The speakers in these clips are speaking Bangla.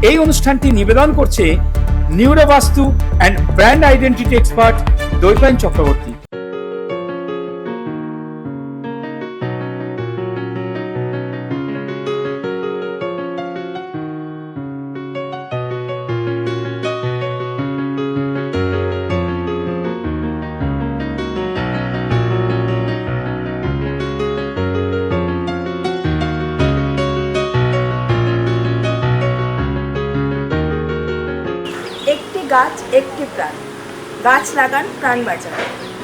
এই অনুষ্ঠানটি নিবেদন করছে Neurovastu and brand identity expert Dwaipayan Chakraborty. গাছ একটি প্রাণ, গাছ লাগান প্রাণ বাঁচান।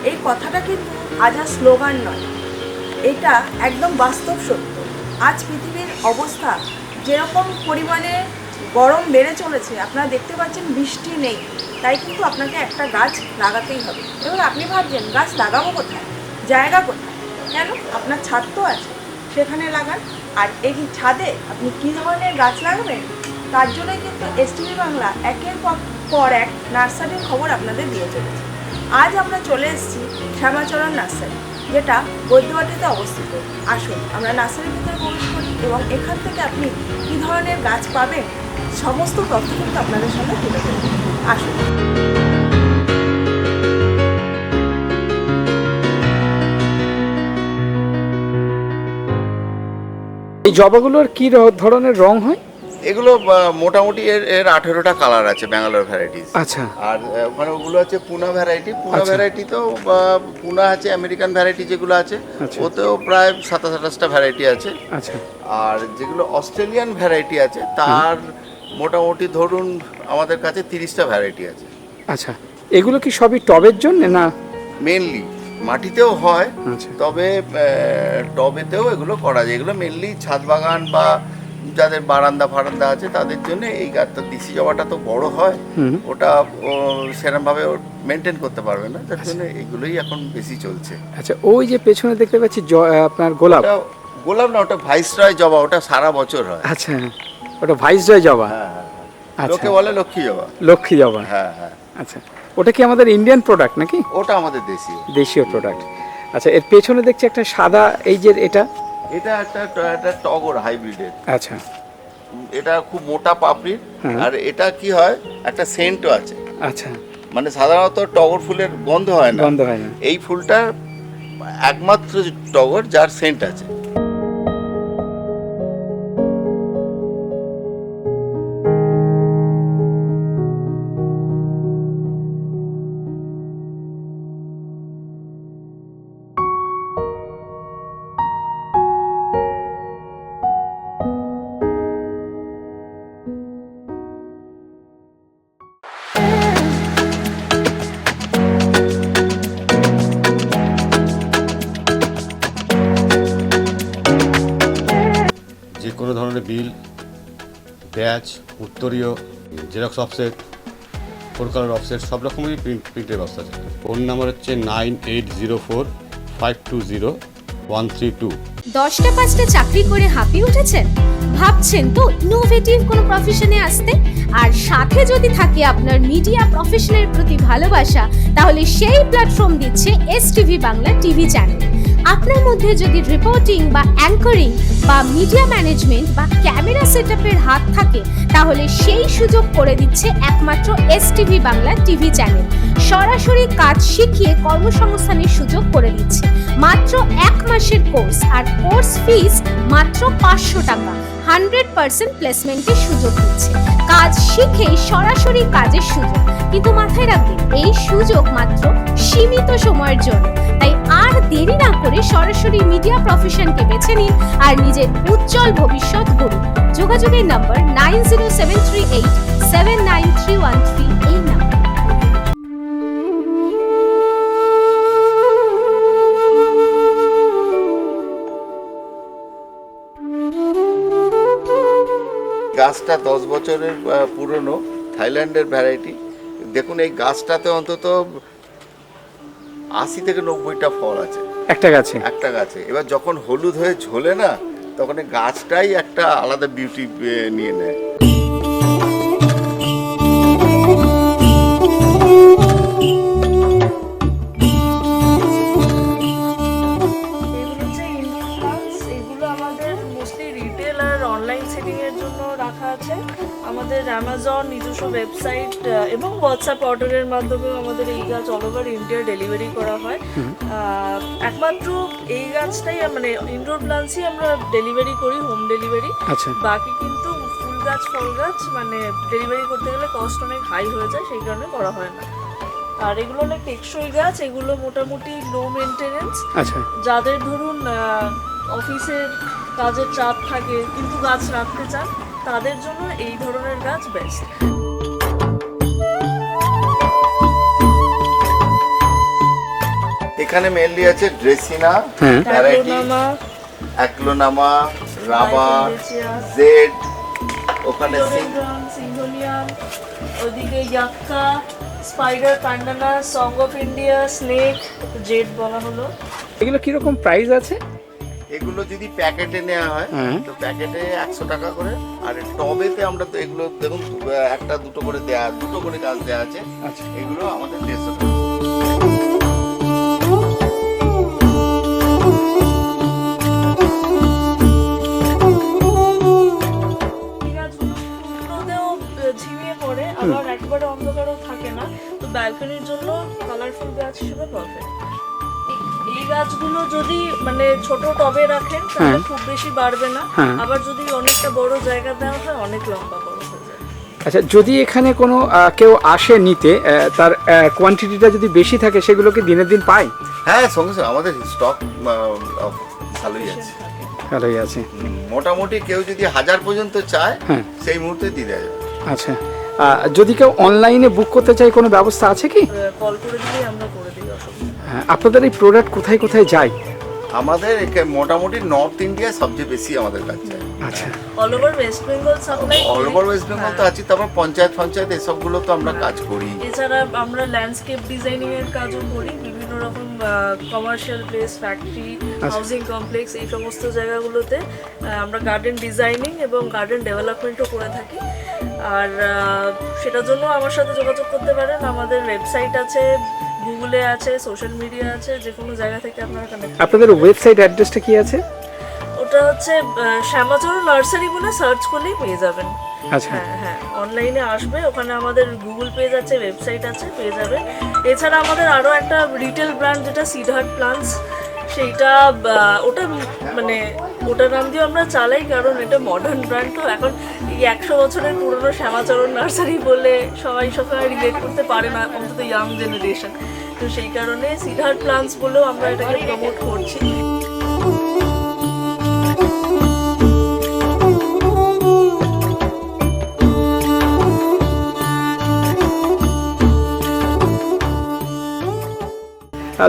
এই কথাটা কিন্তু আজ আর স্লোগান নয়, এটা একদম বাস্তব সত্য। আজ পৃথিবীর অবস্থা যেরকম পরিমাণে গরম বেড়ে চলেছে, আপনারা দেখতে পাচ্ছেন বৃষ্টি নেই, তাই কিন্তু আপনাকে একটা গাছ লাগাতেই হবে। এবার আপনি ভাবছেন গাছ লাগাবো কোথায়, জায়গা কোথায়? কেন, আপনার ছাদ তো আছে, সেখানে লাগান। আর এই ছাদে আপনি কী ধরনের গাছ লাগাবেন, তার জন্যই কিন্তু এসটিভি বাংলা একের পর এক নার্সারির খবর আপনাদের দিয়ে চলেছে। আজ আমরা চলে এসেছি শ্যামাচরণ নার্সারি, যেটা বৈদ্যবাটিতে অবস্থিত। আসুন আমরা নার্সারির ভিতরে প্রবেশ করি এবং এখান থেকে আপনি কী ধরনের গাছ পাবেন সমস্ত তথ্য কিন্তু আপনাদের সামনে তুলে ধরব। আসুন। এই জবাগুলোর কি ধরনের রং হয়? এগুলো মোটামুটি এর 18টা কালার আছে, ব্যাঙ্গালোর ভ্যারাইটিস। আচ্ছা। আর ওখানে ওগুলো আছে পুনা ভ্যারাইটি। পুনা ভ্যারাইটিতেও পুনা আছে, আমেরিকান ভ্যারাইটি যেগুলো আছে ওতেও প্রায় 27-28টা ভ্যারাইটি আছে। আচ্ছা। আর যেগুলো অস্ট্রেলিয়ান ভ্যারাইটি আছে তার মোটামুটি ধরুন আমাদের কাছে 30টা ভ্যারাইটি আছে। আচ্ছা, এগুলো কি সবই টবের জন্য না? মেনলি মাটিতেও হয়, তবে টবেতেও এগুলো করা যায়। এগুলো মেনলি ছাদ বাগান বা যাদের বারান্দা ফারান্দা আছে তাদের জন্য এই গাছটা। দেশি জবাটা তো বড় হয়, ওটা সেরকমভাবে মেনটেন করতে পারবে না, যার জন্য এগুলোই এখন বেশি চলছে। আচ্ছা, ওই যে পেছনে দেখতে পাচ্ছি আপনার গোলাপ। গোলাপ না, ওটা ভাইসরয় জবা, ওটা সারা বছর হয়। আচ্ছা, ওটা ভাইসরয় জবা। হ্যাঁ, লোকে বলে লক্ষ্মী জবা। লক্ষ্মী জবা, হ্যাঁ হ্যাঁ। আচ্ছা, ওটা কি আমাদের ইন্ডিয়ান প্রোডাক্ট নাকি? ওটা আমাদের দেশীয় প্রোডাক্ট। আচ্ছা, এর পেছনে দেখছি একটা সাদা, এই যে এটা একটা টগর হাইব্রিডের। আচ্ছা, এটা খুব মোটা পাপড়ির। আর এটা কি হয়, একটা সেন্টও আছে। আচ্ছা, মানে সাধারণত টগর ফুলের গন্ধ হয় না, এই ফুলটা একমাত্র টগর যার সেন্ট আছে। যে কোনো ধরনের বিল, ব্যাচ, উত্তরীয়, জেরক্স অফসেট, 4 কালার অফসেট, সব রকমেরই প্রিন্টের ব্যবস্থা আছে। ফোন নাম্বার হচ্ছে 9804520132। 10টা 5টা চাকরি করে হাঁপিয়ে উঠেছেন? ভাবছেন তো ইনোভেটিভ কোনো প্রফেশনে আসতে? আর সাথে যদি থাকে আপনার মিডিয়া প্রফেশনের প্রতি ভালোবাসা, তাহলে সেই প্ল্যাটফর্ম দিচ্ছে এসটিভি বাংলা টিভি চ্যানেল। আপনার মধ্যে যদি রিপোর্টিং বা অ্যাঙ্করিং বা মিডিয়া ম্যানেজমেন্ট বা ক্যামেরা সেটআপের হাত থাকে, তাহলে সেই সুযোগ করে দিচ্ছে একমাত্র এসটিভি বাংলা টিভি চ্যানেল। সরাসরি কাজ শিখিয়ে কর্মসংস্থানের সুযোগ করে দিচ্ছে। মাত্র 1 মাসের কোর্স, আর কোর্স ফিস মাত্র 500 টাকা। 100% প্লেসমেন্টের সুযোগ দিচ্ছে। কাজ শিখেই সরাসরি কাজের সুযোগ। কিন্তু মাথায় রাখবেন, এই সুযোগ মাত্র সীমিত সময়ের জন্য। তাই আর দেরি না করে সরাসরি মিডিয়া প্রফেশনকে বেছে নিন আর নিজের উজ্জ্বল ভবিষ্যৎ গড়ুন। যোগাযোগের নম্বর 9073879313, এই নাম্বার। গাছটা 10 বছরের পুরনো, থাইল্যান্ডের ভ্যারাইটি। দেখুন এই গাছটাতে অন্তত 80 থেকে 90টা ফল আছে একটা গাছে। এবার যখন হলুদ হয়ে ঝোলে না, তখন এই গাছটাই একটা আলাদা বিউটি নিয়ে নেয়। অনলাইন সেলিংয়ের জন্য রাখা আছে। আমাদের অ্যামাজন নিজস্ব ওয়েবসাইট এবং হোয়াটসঅ্যাপ অর্ডারের মাধ্যমেও আমাদের এই গাছ অল ওভার ইন্ডিয়া ডেলিভারি করা হয়। একমাত্র এই গাছটাই মানে ইনডোর প্লান্টসই আমরা ডেলিভারি করি, হোম ডেলিভারি। আচ্ছা। বাকি কিন্তু ফুল গাছ, ফল গাছ মানে ডেলিভারি করতে গেলে কস্ট অনেক হাই হয়ে যায়, সেই কারণে করা হয় না। আর এগুলো অনেক টেকসই গাছ, এগুলো মোটামুটি লো মেনটেনেন্স। আচ্ছা। যাদের ধরুন অফিসের কাজের চাপ থাকে কিন্তু গাছ রাখতে চান, তাদের জন্য এই ধরনের গাছ বেস্ট। এখানে মেনলি আছে ড্রেসিনা, হ্যাঁ, aglaonema, aglaonema, rubber, Rickenbacker, jade, ওখানে ফিলোডেন্ড্রন, সিঙ্গোনিয়াম, ওদিকে yucca, spider, pandanus, song of India, snake, jade বলা হলো। এগুলো কিরকম প্রাইস আছে? এগুলো যদি প্যাকেটে নেওয়া হয় হ্যাঁ। তো প্যাকেটে 100 টাকা করে, আর টবেতে আমরা তো এগুলো দেখুন একটা দুটো করে গাছ দেওয়া আছে। আচ্ছা। এগুলো আমাদের 150 টাকা। এই গাছগুলো ফুলতেও ঝিমিয়ে পড়ে, আবার একবারে অন্ধকারও থাকে না, তো ব্যালকনির জন্য কালারফুল গাছ হিসেবে পারফেক্ট। এই গাছগুলো যদি মানে ছোট টবে রাখেন তাহলে হ্যাঁ। খুব বেশি বাড়বে না, হ্যাঁ। আবার যদি অনেকটা বড় জায়গা দেওয়া হয় অনেক লম্বা বড় হয়ে যায়। আচ্ছা, যদি এখানে কোনো কেউ আসে নিতে, তার কোয়ান্টিটিটা যদি বেশি থাকে সেগুলোকে দিনের দিন পায়? হ্যাঁ, সঙ্গে সঙ্গে আমাদের স্টক ভালোই আছে। ভালোই আছে। মোটামুটি কেউ যদি 1000 পর্যন্ত চায় হ্যাঁ। সেই মুহূর্তে দিয়ে দেওয়া যাবে। আচ্ছা, যদি কেউ অনলাইনে বুক করতে চায় কোনো ব্যবস্থা আছে কি? কল করে দিলেই আমরা করে দিই, অসুবিধা নেই। হ্যাঁ, আপনাদের এই প্রোডাক্ট কোথায় কোথায় যায়? আমাদের মোটামুটি নর্থ ইন্ডিয়া সবচেয়ে বেশি আমাদের কাছে। আচ্ছা। All over West Bengal supply, all over West Bengal তো আছি, তারপর পঞ্চায়েত এসবগুলো তো আমরা কাজ করি। এছাড়া আমরা ল্যান্ডস্কেপ ডিজাইনিং এর কাজও করি, বিভিন্ন রকম commercial place, factory, housing complex, এই সমস্ত জায়গাগুলোতে আমরা গার্ডেন ডিজাইনিং এবং গার্ডেন ডেভেলপমেন্টও করে থাকি। আর সেটার জন্য আমার সাথে যোগাযোগ করতে পারেন। আমাদের ওয়েবসাইট আছে, গুগলে আছে, সোশ্যাল মিডিয়া আছে, যে কোনো জায়গা থেকে আপনারা কানেক্ট। আপনাদের ওয়েবসাইট অ্যাড্রেসটা কি আছে? ওটা হচ্ছে শ্যামাচরণ নার্সারি বলে সার্চ করলেই পেয়ে যাবেন। আচ্ছা। হ্যাঁ হ্যাঁ, অনলাইনে আসবে, ওখানে আমাদের গুগল পেজ আছে, ওয়েবসাইট আছে, পেয়ে যাবে। এছাড়া আমাদের আরও একটা রিটেল ব্র্যান্ড যেটা সিডহার্ট প্লান্টস, সেইটা ওটা মানে ওটার নাম দিয়ে আমরা চালাই, কারণ এটা মডার্ন ব্র্যান্ড। তো এখন এই 100 বছরের পুরনো শ্যামাচরণ নার্সারি বলে সবাই সবসময় রিলেট করতে পারে না, অন্তত ইয়াং জেনারেশন। তো সেই কারণে সিডহার্ট প্লান্টস বলেও আমরা এটাকে প্রমোট করছি।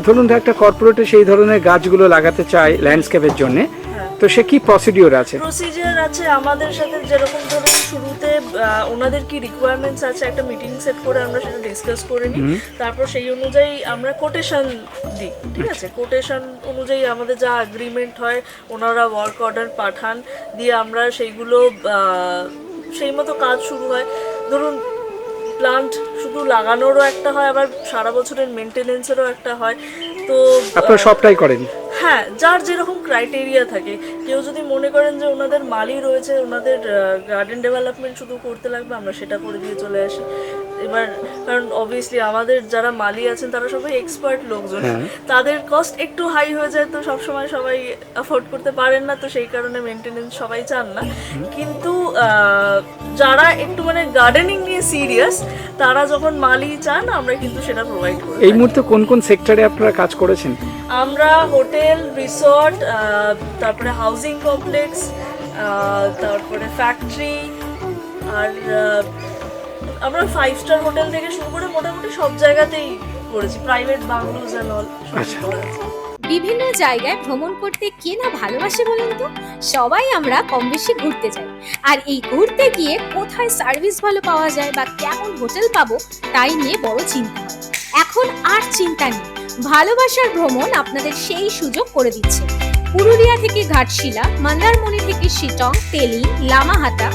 ধরুন একটা কর্পোরেটে সেই ধরনের গাছগুলো লাগাতে চায় ল্যান্ডস্কেপের জন্য, তো সে কি প্রসিডিওর আছে? প্রসিজার আছে আমাদের সাথে, যেরকম ধরুন শুরুতে ওনাদের কি রিকোয়ারমেন্টস আছে একটা মিটিং সেট করে আমরা সেটা ডিসকাস করে নিই, তারপর সেই অনুযায়ী আমরা কোটেশন দিই। ঠিক আছে, কোটেশন অনুযায়ী আমাদের যা এগ্রিমেন্ট হয়, ওনারা ওয়ার্ক অর্ডার পাঠান, দিয়ে আমরা সেইগুলো সেই মতো কাজ শুরু হয়। ধরুন প্লান্ট শুধু লাগানোরও একটা হয়, আবার সারা বছরের মেনটেনেন্সেরও একটা হয়। তো আপনারা সবটাই করেন? হ্যাঁ, যার যেরকম ক্রাইটেরিয়া থাকে। কেউ যদি মনে করেন যে ওনাদের মালি রয়েছে, ওনাদের গার্ডেন ডেভেলপমেন্ট শুধু করতে লাগবে, আমরা সেটা করে দিয়ে চলে আসি। এবার কারণ অবভিয়াসলি আমাদের যারা মালি আছেন তারা সবাই এক্সপার্ট লোকজন, তাদের কস্ট একটু হাই হয়ে যায়, তো সবসময় সবাই অ্যাফোর্ড করতে পারেন না, তো সেই কারণে মেনটেনেন্স সবাই চান না। কিন্তু যারা একটু মানে গার্ডেনিং নিয়ে সিরিয়াস, তারা যখন মালি চান আমরা কিন্তু সেটা প্রোভাইড করি। এই মুহূর্তে কোন কোন সেক্টরে আপনারা কাজ করেছেন? আমরা হোটেল, রিসর্ট, তারপরে হাউজিং কমপ্লেক্স, তারপরে ফ্যাক্টরি, আর আমরা 5 স্টার হোটেল থেকে শুরু করে মোটামুটি সব জায়গাতেই করেছি, প্রাইভেট বাংলোজ এন্ড অল সব করেছি। বিভিন্ন জায়গায় ভ্রমণ করতে কে না ভালোবাসে বলুন তো? সবাই আমরা কম বেশি ঘুরতে যাই, আর এই ঘুরতে গিয়ে কোথায় সার্ভিস ভালো পাওয়া যায় বা কেমন হোটেল পাবো তাই নিয়ে বড় চিন্তা হয়। এখন আর চিন্তা নেই, ভালোবাসার ভ্রমণ আপনাদের সেই সুযোগ করে দিচ্ছে। পুরুলিয়া থেকে ঘাটশিলা, মন্দারমণি থেকে শিটং, তেলি, লামাহাটা,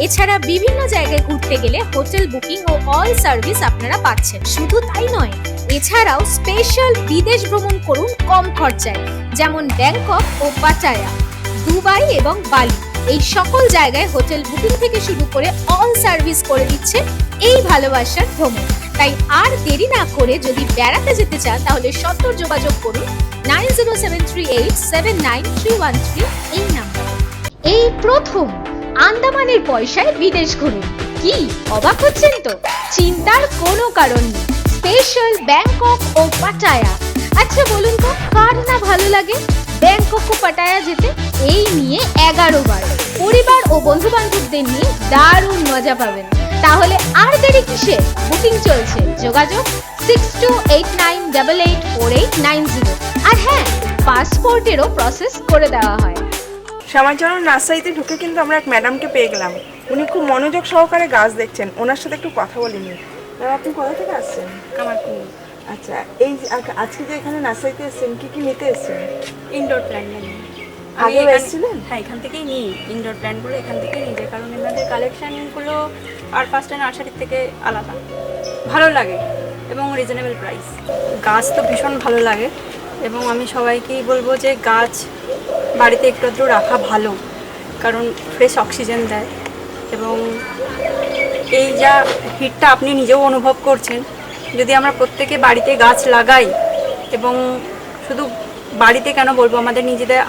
এছাড়া বিভিন্ন জায়গায় ঘুরতে গেলে হোটেল বুকিং ও অল সার্ভিস আপনারা পাচ্ছেন। শুধু তাই নয়, এছাড়াও স্পেশাল বিদেশ ভ্রমণ করুন কম খরচায়, যেমন ব্যাংকক ও পাটায়া, দুবাই এবং বালি। এই সকল জায়গায় হোটেল বুকিং থেকে শুরু করে অল সার্ভিস করে দিচ্ছে এই ভালোবাসার ভ্রমণ। তাই আর দেরি না করে যদি বেড়াতে যেতে চান তাহলে সত্বর যোগাযোগ করুন 9073879313 এই নাম্বার। এই প্রথম আন্দামানের পয়সায় বিদেশ ঘুরুন। কি অবাক হচ্ছেন তো? চিন্তার কোনো কারণ নেই। স্পেশাল ব্যাংকক ও পাটায়া। আচ্ছা বলুন তো কার না ভালো লাগে ব্যাংকক ও পাটায়া যেতে? এই নিয়ে 11 বার পরিবার ও বন্ধু বান্ধবদের নিয়ে দারুণ মজা পাবেন। তাহলে আর দেরি কিসে? বুকিং চলছে, যোগাযোগ 6289884890। আর হ্যাঁ, পাসপোর্টেরও প্রসেস করে দেওয়া হয়। শ্যামাচরণ নার্সারিতে ঢুকে কিন্তু আমরা এক ম্যাডামকে পেয়ে গেলাম। উনি খুব মনোযোগ সহকারে গাছ দেখছেন। ওনার সাথে একটু কথা বলিনি। ম্যাম, আপনি কোথা থেকে আসছেন? কামারকুন্ড। আচ্ছা, এই যে আজকে যে এখানে নার্সারিতে এসেছেন, কি কি নিতে এসেছেন? ইনডোর প্ল্যান্ট নিই। আগেও এসেছিলেন? হ্যাঁ, এখান থেকেই নিই ইনডোর প্ল্যান্টগুলো, এখান থেকেই নিই, যে কারণ এনাদের কালেকশানগুলো আর ফার্স্ট নার্সারির থেকে আলাদা, ভালো লাগে এবং রিজনেবল প্রাইস। গাছ তো ভীষণ ভালো লাগে এবং আমি সবাইকেই বলবো যে গাছ বাড়িতে একটু আধটু রাখা ভালো, কারণ ফ্রেশ অক্সিজেন দেয় এবং এই যা হিটটা আপনি নিজেও অনুভব করছেন, যদি আমরা প্রত্যেকে বাড়িতে গাছ লাগাই এবং শুধু বাড়িতে কেন বলবো, আমাদের নিজেদের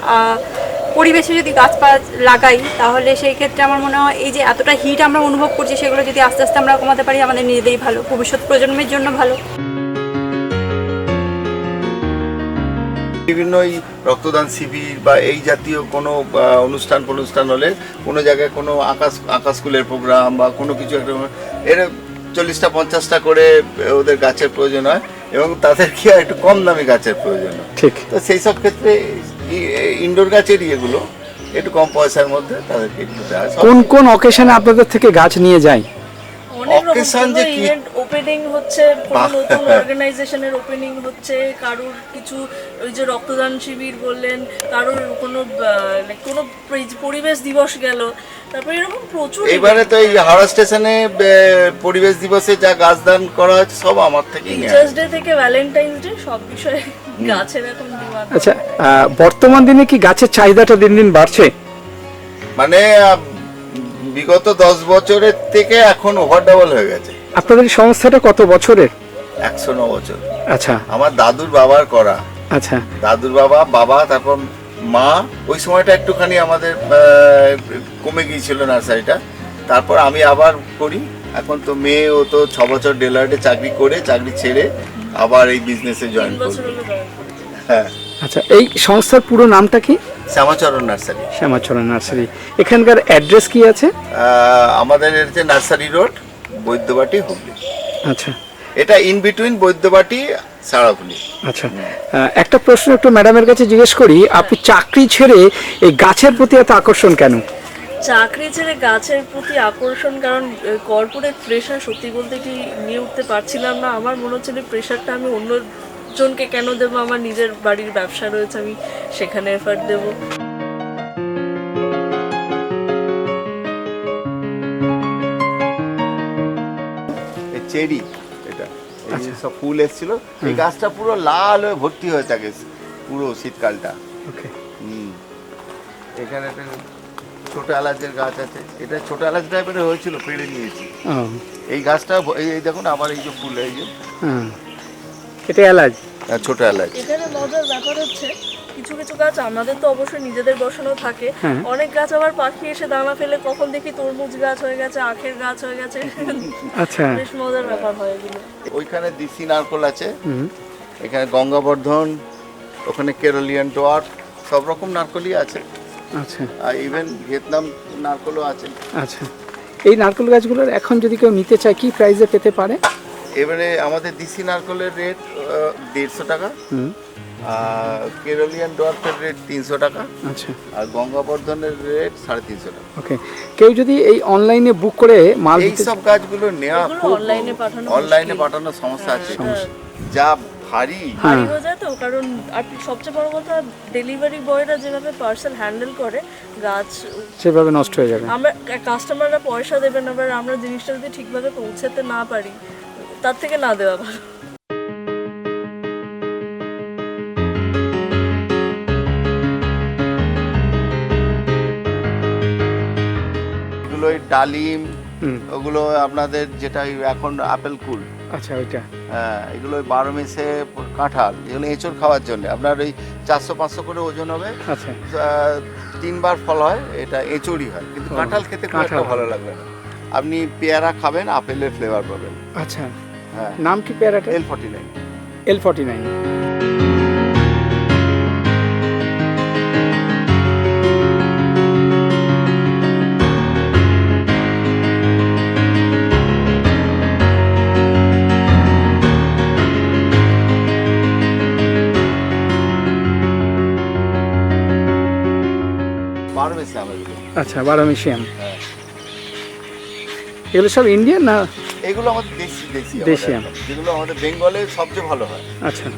পরিবেশে যদি গাছপালা লাগাই, তাহলে সেই ক্ষেত্রে আমার মনে হয় এই যে এতটা হিট আমরা অনুভব করছি, সেগুলো যদি আস্তে আস্তে আমরা কমাতে পারি, আমাদের নিজেদেরই ভালো, ভবিষ্যৎ প্রজন্মের জন্য ভালো। বিভিন্ন এই রক্তদান শিবির বা এই জাতীয় কোনো অনুষ্ঠান হলে কোনো জায়গায় কোনো আঁকা স্কুলের প্রোগ্রাম বা কোনো কিছু একটা, এর 40টা 50টা করে ওদের গাছের প্রয়োজন হয় এবং তাদের কি হয় একটু কম দামি গাছের প্রয়োজন হয়। ঠিক। তো সেই সব ক্ষেত্রে ইনডোর গাছের ইয়েগুলো একটু কম পয়সার মধ্যে তাদেরকে একটু দেওয়া হয়। কোন কোন অকেশনে আপনাদের থেকে গাছ নিয়ে যায়? অনেক রকম Occasion যে কি- ইভেন্ট ওপেনিং হচ্ছে, কোনো বাহ। নতুন অর্গানাইজেশনের ওপেনিং হচ্ছে, কারোর কিছু ওই যে রক্তদান শিবির বললেন, কারোর কোনো কোনো পরিবেশ দিবস গেল, তারপরে এরকম প্রচুর এবারে তো এই হাওড়া স্টেশনে পরিবেশ দিবসে যা গাছ দান করা হচ্ছে সব আমার থেকেই নেওয়া। টিচার্স ডে থেকে ভ্যালেন্টাইন্স ডে সব বিষয়ে গাছের এখন ডিমান্ড। আচ্ছা, বর্তমান দিনে কি গাছের চাহিদাটা দিন দিন বাড়ছে? মানে বিগত 10 বছরের থেকে এখন ওভার ডাবল হয়ে গেছে। আপনাদের এই সংস্থাটা কত বছরের? 109 বছর। আচ্ছা আমার দাদুর বাবার করা, আচ্ছা দাদুর বাবা তারপর মা, ওই সময়টা একটুখানি আমাদের কমে গিয়েছিল নার্সারিটা, তারপর আমি আবার করি। এখন তো মেয়ে, ও তো 6 বছর ডেলার্টে চাকরি ছেড়ে আবার এই বিজনেসে জয়েন 3 করবে। বছর হলো জয়েন করেছি। হ্যাঁ, আচ্ছা, এই সংস্থার পুরো নামটা কি? শ্যামাচরণ নার্সারি। শ্যামাচরণ নার্সারি। এখানকার অ্যাড্রেস কি আছে? আমাদের হচ্ছে নার্সারি রোড, বৈদ্যবাটি, হুগলি। আচ্ছা এটা ইন বিটুইন বৈদ্যবাটি সারাপুলি। আচ্ছা, একটা প্রশ্ন একটু ম্যাডামের কাছে জিজ্ঞেস করি, আপনি চাকরি ছেড়ে এই গাছের প্রতি এত আকর্ষণ কেন? চাকরি ছেড়ে গাছের প্রতি আকর্ষণ, কারণ কর্পোরেট প্রেশার সত্যি বলতে কি নিয়ে উঠতে পারছিলাম না। আমার মনে হচ্ছিল প্রেশারটা আমি অন্যজনকে কেন দেবো, আমার নিজের বাড়ির ব্যবসা রয়েছে, আমি সেখানে এফার্ট দেবো। চেরি, এটা এই যে সব ফুল এসেছিল, এই গাছটা পুরো লাল হয়ে ভর্তি হয়ে থাকে পুরো শীতকালটা। ওকে, এখানে একটা ছোট এলাচের গাছ আছে, এটা ছোট এলাচ টাইপের হয়েছিল, পেড়ে নিয়েছি। এই গাছটা এই দেখুন, আবার এই যে ফুল, এই যে এটা এলাচ, ছোট এলাচ। এখানে মজার ব্যাপার হচ্ছে কিছু কিছু গাছ আমাদের তো অবশ্যই নিজেদের বসানো থাকে, হ্যাঁ। অনেক গাছ আবার পাখি এসে দানা ফেলে, কখন দেখি তরমুজ গাছ হয়ে গেছে, আখের গাছ হয়ে গেছে। আচ্ছা বেশ মজার ব্যাপার হয় এগুলো। ওইখানে দিশি নারকোল আছে, এখানে গঙ্গাবর্ধন, ওখানে কেরলিয়ান ডোয়ার্ফ, সব রকম নারকোলই আছে। আচ্ছা আর ইভেন ভিয়েতনাম নারকোলও আছে। আচ্ছা, এই নারকেল গাছগুলোর এখন যদি কেউ নিতে চায় কি প্রাইসে পেতে পারে? এবারে আমাদের দিশি নারকোলের রেট 150 টাকা, আর কেরলিয়ান ডোয়ার্ফের রেট 300 টাকা, আচ্ছা, আর গঙ্গাবর্ধনের রেট 350 টাকা। ওকে। কেউ যদি এই অনলাইনে বুক করে মাল এই দিতে সব গাছগুলো নেওয়া এগুলো খুব অনলাইনে পাঠানো অনলাইনে মুশকিল। পাঠানোর সমস্যা আছে, হ্যাঁ। যা ভারী। ভারী হয়ে যায় তো, কারণ আর সবচেয়ে বড় কথা ডেলিভারি বয়রা যেভাবে পার্সেল হ্যান্ডেল করে, গাছ সেভাবে নষ্ট হয়ে যাবে। আমরা কাস্টমাররা পয়সা দেবেন, আবার আমরা জিনিসটা যদি ঠিকভাবে পৌঁছাতে না পারি, তার থেকে না দেওয়া ভালো। ওই ডালিম, হুম। ওগুলো আপনাদের যেটা ওই এখন আপেল কুল, আচ্ছা ওইটা। হ্যাঁ এগুলো ওই 12 মেসে কাঁঠাল, যেগুলো এঁচড় খাওয়ার জন্য আপনার ওই 400-500 করে ওজন হবে, আচ্ছা 3বার ফল হয়, এটা এঁচড়ই হয়, কিন্তু ও, কাঁঠাল খেতে খুব একটা কাঁঠাল। ভালো লাগবে না। আপনি পেয়ারা খাবেন, আপেলের ফ্লেভার পাবেন। আচ্ছা, হ্যাঁ, নাম কি পেয়ারাটা? L49। L49। বারমেসে আম এগুলো। আচ্ছা, বারামিশিয়াম। হ্যাঁ। এগুলো সব ইন্ডিয়ান না? এগুলো আমাদের দেশি দেশি আম। আমাদের, যেগুলো আমাদের বেঙ্গলে সবচেয়ে ভালো হয়। আচ্ছা।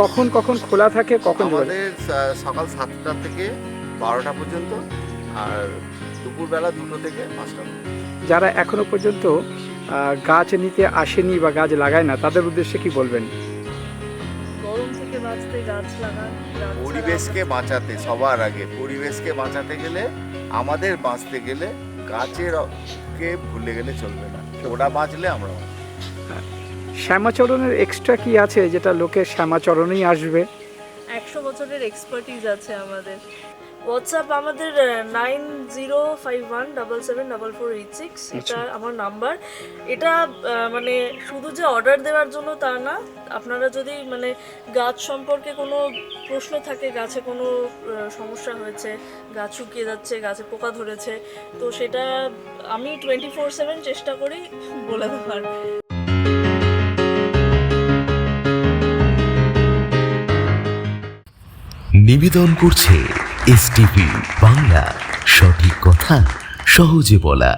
কখন কখন খোলা থাকে, কখন যোগাযোগ? আমাদের সকাল 7টা থেকে 12টা পর্যন্ত, আর দুপুরবেলা 2টো থেকে 5টা পর্যন্ত। যারা এখনো পর্যন্ত গাছ নিতে আসেনি বা গাছ লাগায় না, তাদের উদ্দেশ্যে কি বলবেন? গরম থেকে বাঁচতে গাছ লাগান। গাছ ছাড়া পরিবেশকে বাঁচাতে, সবার আগে পরিবেশকে বাঁচাতে গেলে, আমাদের বাঁচতে গেলে গাছের কে ভুলে গেলে চলবে না। ওরা বাঁচলে আমরা বাঁচবো। শ্যামাচরণের এক্সট্রা কি আছে যেটা লোকে শ্যামাচরণেই আসবে? 100 বছরের এক্সপার্টিজ আছে আমাদের। হোয়াটসঅ্যাপ আমাদের 9051774486, এটা আমার নাম্বার। এটা মানে শুধু যে অর্ডার দেওয়ার জন্য তা না, আপনারা যদি মানে গাছ সম্পর্কে কোনো প্রশ্ন থাকে, গাছে কোনো সমস্যা হয়েছে, গাছ শুকিয়ে যাচ্ছে, গাছে পোকা ধরেছে, তো সেটা আমি 24/7 চেষ্টা করি বলে দেওয়ার। নিবেদন করছে এসটিভি বাংলা, সঠিক কথা সহজে বলা।